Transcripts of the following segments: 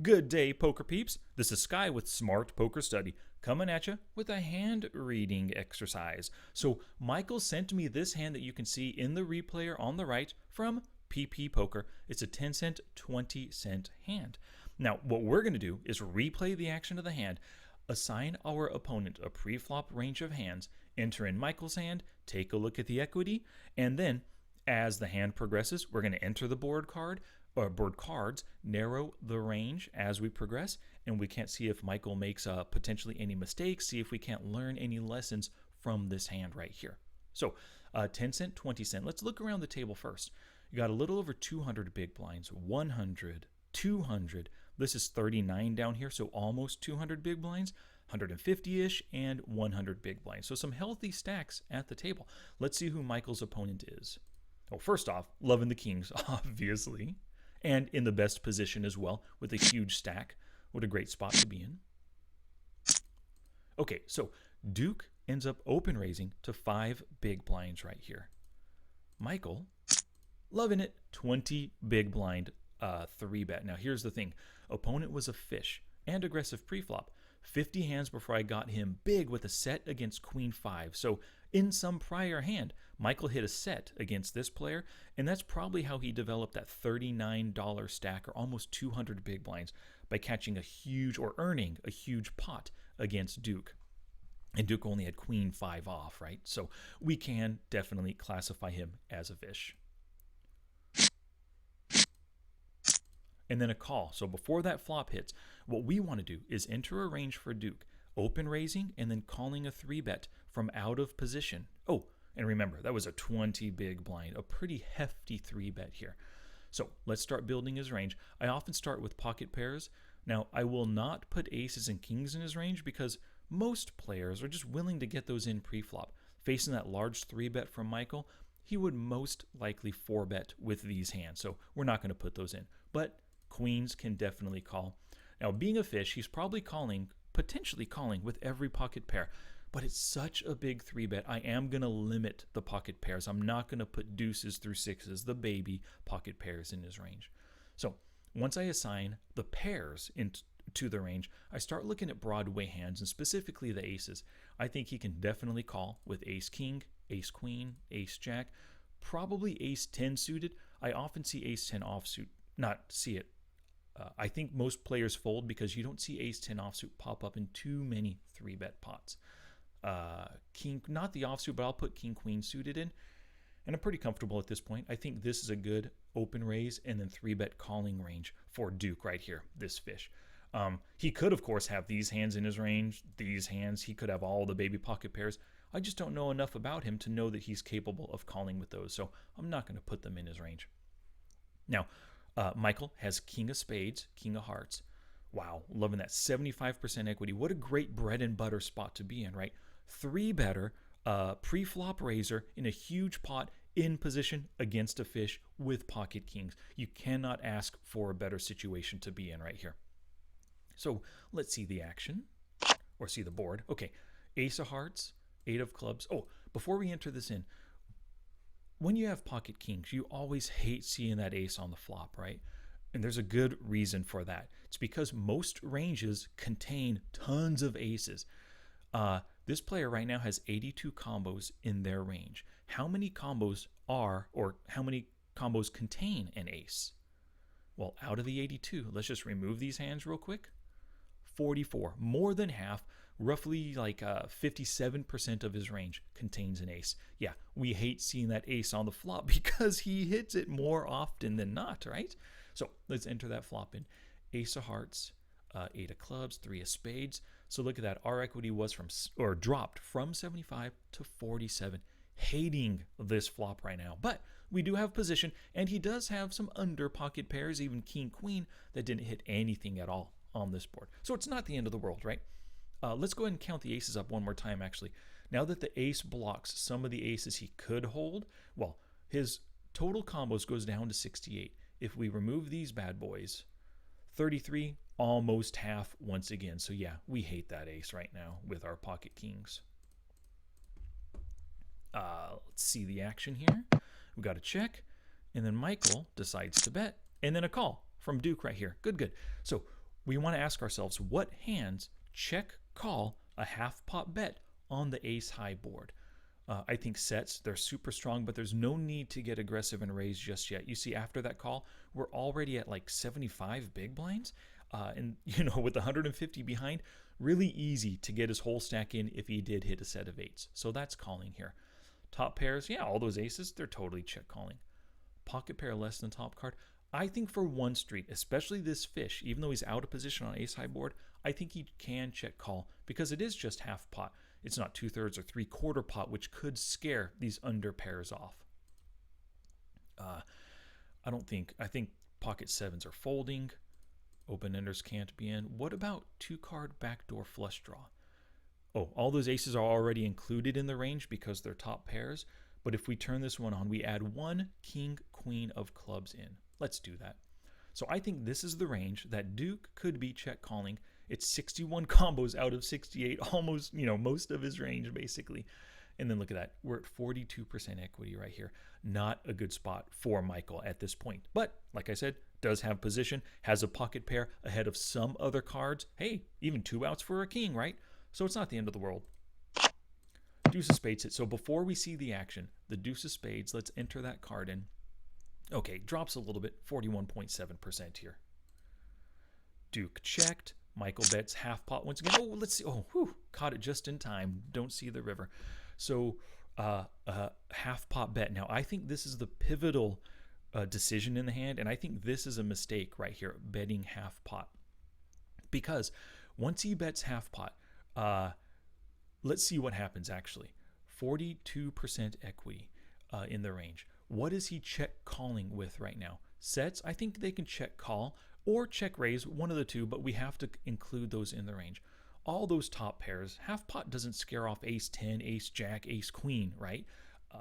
Good day, poker peeps. This is Sky with Smart Poker Study coming at you with a hand reading exercise. So, Michael sent me this hand that you can see in the replayer on the right from PP Poker. It's a 10-cent, 20-cent hand. Now, what we're going to do is replay the action of the hand, assign our opponent a pre-flop range of hands, enter in Michael's hand, take a look at the equity, and then as the hand progresses, we're going to enter the board card or board cards, narrow the range as we progress, and we can't see if Michael makes potentially any mistakes, see if we can't learn any lessons from this hand right here. So 10 cent, 20 cent. Let's look around the table first. You got a little over 200 big blinds, 100, 200. This is 39 down here, so almost 200 big blinds, 150-ish, and 100 big blinds. So some healthy stacks at the table. Let's see who Michael's opponent is. Well, first off, loving the kings, obviously. And in the best position as well with a huge stack. What a great spot to be in. Okay, so Duke ends up open raising to 5 big blinds right here. Michael, loving it, 20 big blind 3-bet. Now here's the thing. Opponent was a fish and aggressive preflop. 50 hands before I got him big with a set against Queen 5. So in some prior hand, Michael hit a set against this player, and that's probably how he developed that $39 stack or almost 200 big blinds by catching a huge or earning a huge pot against Duke. And Duke only had Queen 5 off, right? So we can definitely classify him as a fish. And then a call. So before that flop hits, what we want to do is enter a range for Duke, open raising, and then calling a 3-bet from out of position. Oh, and remember, that was a 20 big blind, a pretty hefty 3-bet here. So let's start building his range. I often start with pocket pairs. Now, I will not put aces and kings in his range because most players are just willing to get those in pre-flop. Facing that large 3-bet from Michael, he would most likely 4-bet with these hands. So we're not going to put those in. But queens can definitely call. Now, being a fish, he's probably potentially calling with every pocket pair, but it's such a big 3-bet. I am going to limit the pocket pairs. I'm not going to put deuces through sixes, the baby pocket pairs in his range. So once I assign the pairs into the range, I start looking at Broadway hands and specifically the aces. I think he can definitely call with ace king, ace queen, ace jack, probably ace 10 suited. I often see ace 10 offsuit, not see it. I think most players fold because you don't see ace 10 offsuit pop up in too many 3-bet pots. King, not the offsuit, but I'll put king queen suited in. And I'm pretty comfortable at this point. I think this is a good open raise and then 3-bet calling range for Duke right here, this fish. He could, of course, have these hands in his range, these hands. He could have all the baby pocket pairs. I just don't know enough about him to know that he's capable of calling with those, so I'm not going to put them in his range. Now, Michael has king of spades, king of hearts. Wow, loving that 75% equity. What a great bread and butter spot to be in, right? 3-better, pre-flop raiser in a huge pot in position against a fish with pocket kings. You cannot ask for a better situation to be in right here. So let's see the action or see the board. Okay, ace of hearts, 8 of clubs. Oh, before we enter this in, when you have pocket kings, you always hate seeing that ace on the flop, right? And there's a good reason for that. It's because most ranges contain tons of aces. This player right now has 82 combos in their range. How many combos are, or how many combos contain an ace? Well, out of the 82, let's just remove these hands real quick. 44, more than half, roughly like 57% of his range contains an ace. Yeah, we hate seeing that ace on the flop because he hits it more often than not, right? So let's enter that flop in. Ace of hearts, 8 of clubs, 3 of spades. So look at that. Our equity was dropped from 75 to 47. Hating this flop right now, but we do have position, and he does have some under pocket pairs, even king queen, that didn't hit anything at all on this board. So it's not the end of the world, right? Let's go ahead and count the aces up one more time, actually. Now that the ace blocks some of the aces he could hold, well, his total combos goes down to 68. If we remove these bad boys, 33, almost half once again. So yeah, we hate that ace right now with our pocket kings. Let's see the action here. We got a check, and then Michael decides to bet, and then a call from Duke right here. Good, good. So we want to ask ourselves, what hands check call a half pot bet on the ace high board? I think sets, they're super strong, but there's no need to get aggressive and raise just yet. You see, after that call, we're already at like 75 big blinds. And, with 150 behind, really easy to get his whole stack in if he did hit a set of eights. So that's calling here. Top pairs, yeah, all those aces, they're totally check calling. Pocket pair less than top card. I think for one street, especially this fish, even though he's out of position on ace high board, I think he can check call because it is just half pot. It's not 2/3 or 3/4 pot, which could scare these under pairs off. I think pocket sevens are folding. Open enders can't be in. What about 2-card backdoor flush draw? Oh, all those aces are already included in the range because they're top pairs. But if we turn this one on, we add 1 king, queen of clubs in. Let's do that. So I think this is the range that Duke could be check calling. It's 61 combos out of 68, almost, most of his range basically. And then look at that. We're at 42% equity right here. Not a good spot for Michael at this point. But like I said, does have position, has a pocket pair ahead of some other cards. Hey, even 2 outs for a king, right? So it's not the end of the world. Deuce of spades hit. So before we see the action, the deuce of spades, let's enter that card in. Okay, drops a little bit, 41.7% here. Duke checked. Michael bets half pot once again. Oh, let's see. Oh, whew, caught it just in time. Don't see the river. So half pot bet. Now, I think this is the pivotal decision in the hand, and I think this is a mistake right here, betting half pot. Because once he bets half pot, let's see what happens actually. 42% equity in the range. What is he check calling with right now? Sets, I think they can check call or check raise, one of the two, but we have to include those in the range. All those top pairs, half pot doesn't scare off ace 10, ace jack, ace queen, right?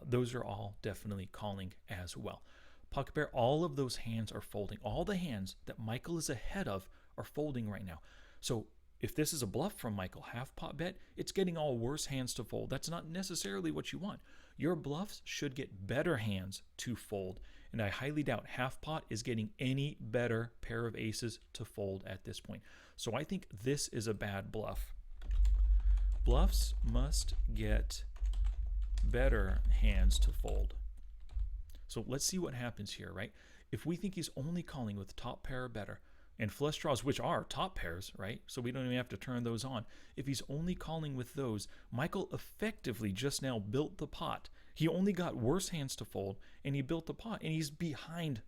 Those are all definitely calling as well. Pocket pair, all of those hands are folding. All the hands that Michael is ahead of are folding right now. So if this is a bluff from Michael, half pot bet, it's getting all worse hands to fold. That's not necessarily what you want. Your bluffs should get better hands to fold. And I highly doubt half pot is getting any better pair of aces to fold at this point. So I think this is a bad bluff. Bluffs must get better hands to fold. So let's see what happens here, right? If we think he's only calling with top pair or better, and flush draws, which are top pairs, right? So we don't even have to turn those on. If he's only calling with those, Michael effectively just now built the pot. He only got worse hands to fold, and he built the pot, and he's behind.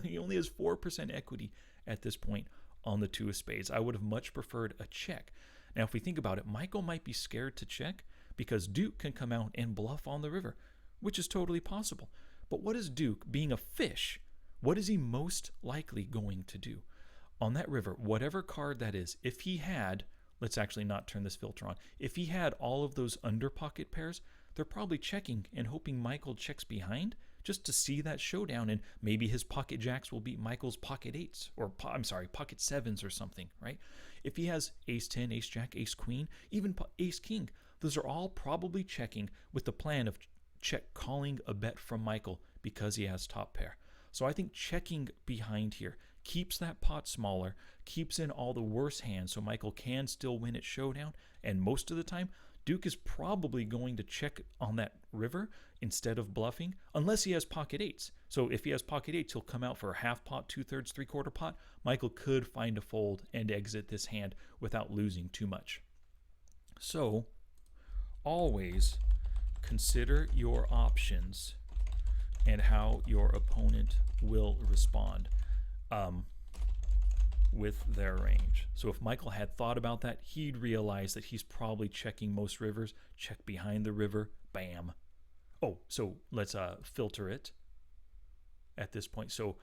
He only has 4% equity at this point on the 2 of spades. I would have much preferred a check. Now, if we think about it, Michael might be scared to check because Duke can come out and bluff on the river, which is totally possible. But what is Duke, being a fish, what is he most likely going to do? On that river, whatever card that is, if he had, let's actually not turn this filter on, if he had all of those under pocket pairs, they're probably checking and hoping Michael checks behind just to see that showdown, and maybe his pocket jacks will beat Michael's pocket eights, or pocket sevens or something, right? If he has ace 10, ace jack, ace queen, even ace king, those are all probably checking with the plan of check calling a bet from Michael because he has top pair. So I think checking behind here keeps that pot smaller, keeps in all the worse hands so Michael can still win at showdown, and most of the time, Duke is probably going to check on that river instead of bluffing, unless he has pocket eights. So if he has pocket eights, he'll come out for a half pot, 2/3, 3/4 pot. Michael could find a fold and exit this hand without losing too much. So always consider your options and how your opponent will respond with their range. So if Michael had thought about that, he'd realize that he's probably checking most rivers. Check behind the river, bam. Oh, so let's filter it at this point. So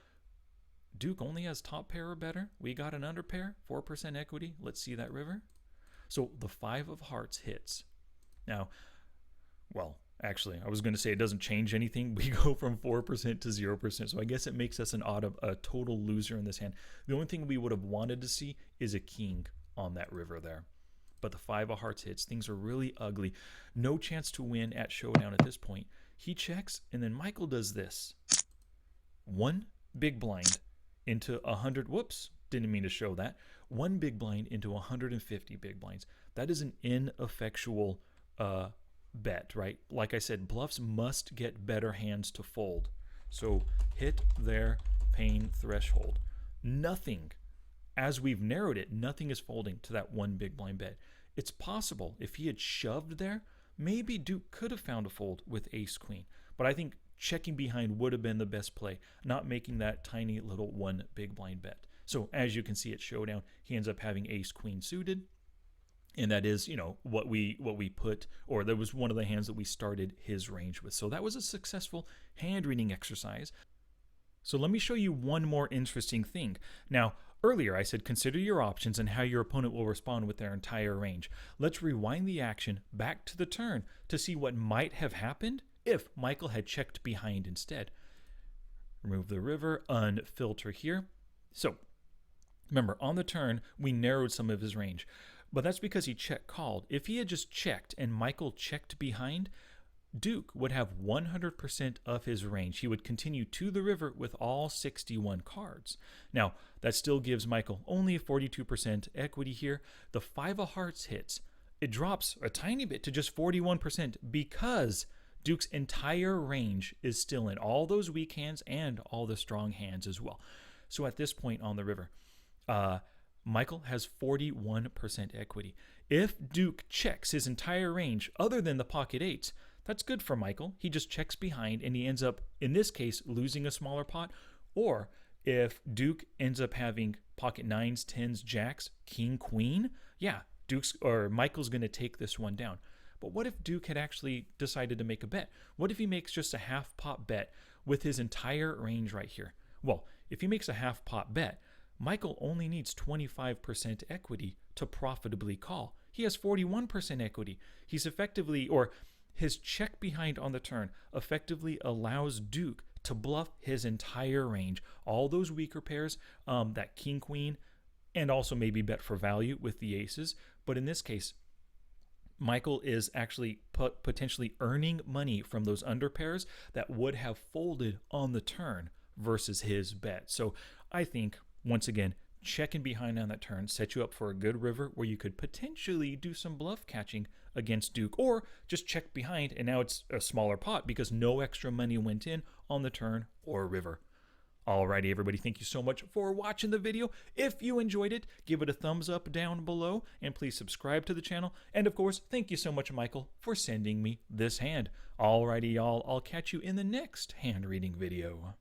Duke only has top pair or better. We got an under pair, 4% equity. Let's see that river. So the 5 of hearts hits. Now, well, actually, I was going to say it doesn't change anything. We go from 4% to 0%. So I guess it makes us a total loser in this hand. The only thing we would have wanted to see is a king on that river there. But the 5 of hearts hits. Things are really ugly. No chance to win at showdown at this point. He checks, and then Michael does this. 1 big blind into 100. Whoops, didn't mean to show that. 1 big blind into 150 big blinds. That is an ineffectual bet, right? Like I said, bluffs must get better hands to fold. So hit their pain threshold. Nothing, as we've narrowed it, nothing is folding to that 1 big blind bet. It's possible if he had shoved there, maybe Duke could have found a fold with ace queen. But I think checking behind would have been the best play, not making that tiny little 1 big blind bet. So as you can see at showdown, he ends up having ace queen suited. And that is, you know, what we put, or that was one of the hands that we started his range with. So that was a successful hand reading exercise. So let me show you one more interesting thing. Now, earlier I said consider your options and how your opponent will respond with their entire range. Let's rewind the action back to the turn to see what might have happened if Michael had checked behind instead. Remove the river, unfilter here. So remember, on the turn, we narrowed some of his range. But that's because he check called. If he had just checked and Michael checked behind, Duke would have 100% of his range. He would continue to the river with all 61 cards. Now, that still gives Michael only 42% equity here. The 5 of hearts hits. It drops a tiny bit to just 41% because Duke's entire range is still in. All those weak hands and all the strong hands as well. So at this point on the river, Michael has 41% equity. If Duke checks his entire range other than the pocket eights, that's good for Michael. He just checks behind and he ends up, in this case, losing a smaller pot. Or if Duke ends up having pocket nines, tens, jacks, king, queen, yeah, Michael's going to take this one down. But what if Duke had actually decided to make a bet? What if he makes just a half pot bet with his entire range right here? Well, if he makes a half pot bet, Michael only needs 25% equity to profitably call. He has 41% equity. He's effectively, or his check behind on the turn effectively allows Duke to bluff his entire range. All those weaker pairs, that king, queen, and also maybe bet for value with the aces. But in this case, Michael is actually potentially earning money from those under pairs that would have folded on the turn versus his bet. So I think, once again, checking behind on that turn set you up for a good river where you could potentially do some bluff catching against Duke, or just check behind and now it's a smaller pot because no extra money went in on the turn or river. Alrighty, everybody, thank you so much for watching the video. If you enjoyed it, give it a thumbs up down below and please subscribe to the channel. And of course, thank you so much, Michael, for sending me this hand. Alrighty, y'all, I'll catch you in the next hand reading video.